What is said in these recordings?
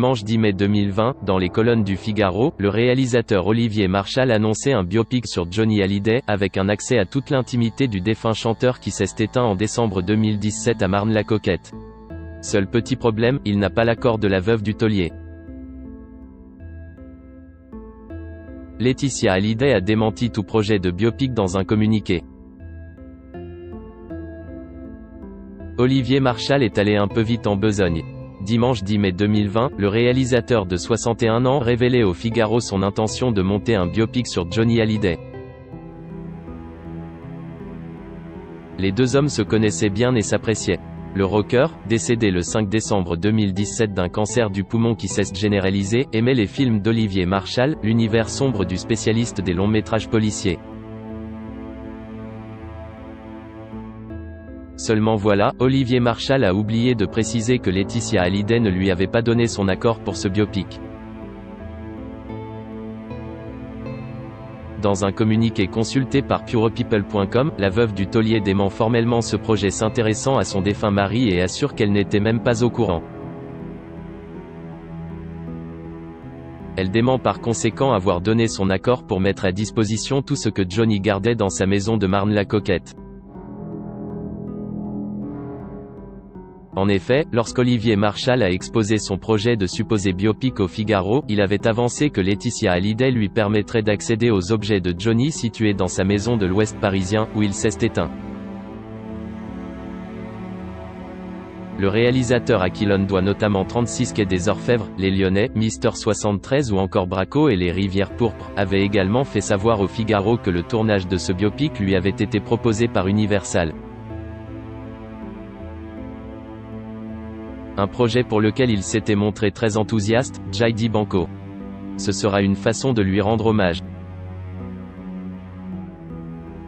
Dimanche 10 mai 2020, dans les colonnes du Figaro, le réalisateur Olivier Marchal annonçait un biopic sur Johnny Hallyday, avec un accès à toute l'intimité du défunt chanteur qui s'est éteint en décembre 2017 à Marne-la-Coquette. Seul petit problème, il n'a pas l'accord de la veuve du taulier. Laetitia Hallyday a démenti tout projet de biopic dans un communiqué. Olivier Marchal est allé un peu vite en besogne. Dimanche 10 mai 2020, le réalisateur de 61 ans révélait au Figaro son intention de monter un biopic sur Johnny Hallyday. Les deux hommes se connaissaient bien et s'appréciaient. Le rocker, décédé le 5 décembre 2017 d'un cancer du poumon qui s'est généralisé, aimait les films d'Olivier Marchal, l'univers sombre du spécialiste des longs métrages policiers. Seulement voilà, Olivier Marchal a oublié de préciser que Laetitia Hallyday ne lui avait pas donné son accord pour ce biopic. Dans un communiqué consulté par purepeople.com, la veuve du taulier dément formellement ce projet s'intéressant à son défunt mari et assure qu'elle n'était même pas au courant. Elle dément par conséquent avoir donné son accord pour mettre à disposition tout ce que Johnny gardait dans sa maison de Marne-la-Coquette. En effet, lorsqu'Olivier Marchal a exposé son projet de supposé biopic au Figaro, il avait avancé que Laetitia Hallyday lui permettrait d'accéder aux objets de Johnny situés dans sa maison de l'Ouest parisien, où il s'est éteint. Le réalisateur à qui l'on doit notamment 36 quai des Orfèvres, Les Lyonnais, Mister 73 ou encore Braco et les Rivières Pourpres, avait également fait savoir au Figaro que le tournage de ce biopic lui avait été proposé par Universal. Un projet pour lequel il s'était montré très enthousiaste, J.D. Banco. Ce sera une façon de lui rendre hommage.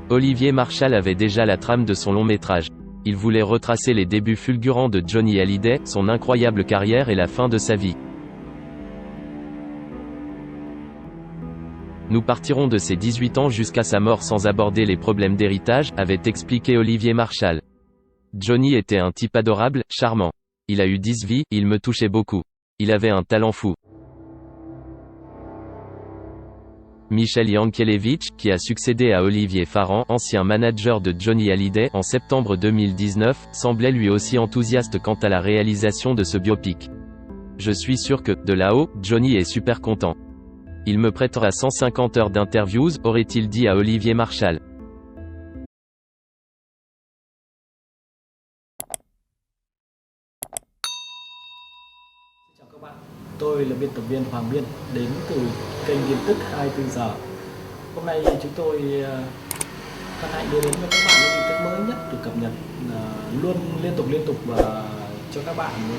Olivier Marchal avait déjà la trame de son long métrage. Il voulait retracer les débuts fulgurants de Johnny Hallyday, son incroyable carrière et la fin de sa vie. Nous partirons de ses 18 ans jusqu'à sa mort sans aborder les problèmes d'héritage, avait expliqué Olivier Marchal. Johnny était un type adorable, charmant. Il a eu 10 vies, il me touchait beaucoup. Il avait un talent fou. Michel Yankelevitch, qui a succédé à Olivier Farran, ancien manager de Johnny Hallyday, en septembre 2019, semblait lui aussi enthousiaste quant à la réalisation de ce biopic. Je suis sûr que, de là-haut, Johnny est super content. Il me prêtera 150 heures d'interviews, aurait-il dit à Olivier Marchal. Tôi là biên tập viên Hoàng Biên, đến từ kênh tin tức 24 giờ. Hôm nay chúng tôi hân hạnh đưa đến cho các bạn những tin tức mới nhất được cập nhật luôn liên tục và cho các bạn những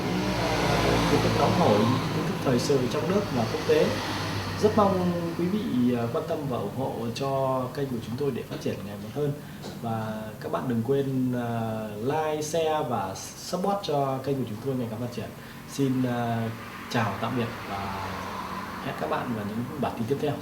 tin tức nóng hổi, tin tức thời sự trong nước và quốc tế. Rất mong quý vị quan tâm và ủng hộ cho kênh của chúng tôi để phát triển ngày một hơn. Và các bạn đừng quên like, share và support cho kênh của chúng tôi ngày càng phát triển. Xin chào tạm biệt và hẹn các bạn vào những bản tin tiếp theo.